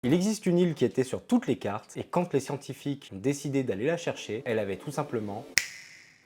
Il existe une île qui était sur toutes les cartes, et quand les scientifiques ont décidé d'aller la chercher, elle avait tout simplement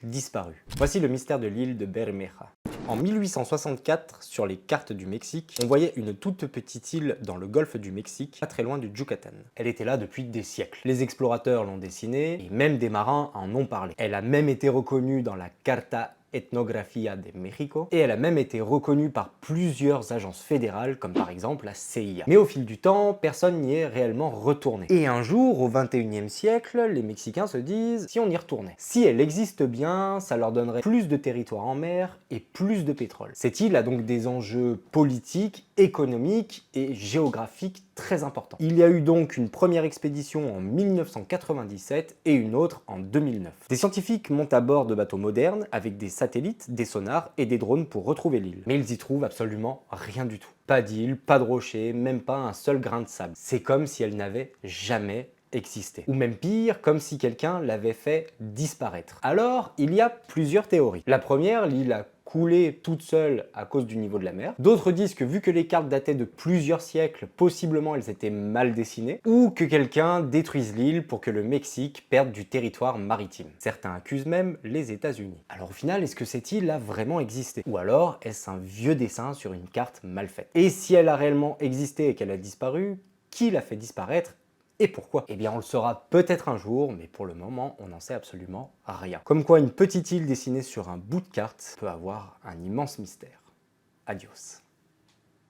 disparu. Voici le mystère de l'île de Bermeja. En 1864, sur les cartes du Mexique, on voyait une toute petite île dans le golfe du Mexique, pas très loin du Yucatan. Elle était là depuis des siècles. Les explorateurs l'ont dessinée, et même des marins en ont parlé. Elle a même été reconnue dans la Carta Ethnografía de México, et elle a même été reconnue par plusieurs agences fédérales, comme par exemple la CIA. Mais au fil du temps, personne n'y est réellement retourné. Et un jour, au 21e siècle, les Mexicains se disent, si on y retournait. Si elle existe bien, ça leur donnerait plus de territoire en mer et plus de pétrole. Cette île a donc des enjeux politiques, économiques et géographiques très importants. Il y a eu donc une première expédition en 1997 et une autre en 2009. Des scientifiques montent à bord de bateaux modernes avec des satellites, des sonars et des drones pour retrouver l'île. Mais ils y trouvent absolument rien du tout. Pas d'île, pas de rocher, même pas un seul grain de sable. C'est comme si elle n'avait jamais existé. Ou même pire, comme si quelqu'un l'avait fait disparaître. Alors, il y a plusieurs théories. La première, l'île a coulé toute seule à cause du niveau de la mer. D'autres disent que vu que les cartes dataient de plusieurs siècles, possiblement elles étaient mal dessinées, ou que quelqu'un détruise l'île pour que le Mexique perde du territoire maritime. Certains accusent même les États-Unis. Alors au final, est-ce que cette île a vraiment existé? Ou alors, est-ce un vieux dessin sur une carte mal faite? Et si elle a réellement existé et qu'elle a disparu, qui l'a fait disparaître? Et pourquoi? Eh bien on le saura peut-être un jour, mais pour le moment on n'en sait absolument rien. Comme quoi une petite île dessinée sur un bout de carte peut avoir un immense mystère. Adios.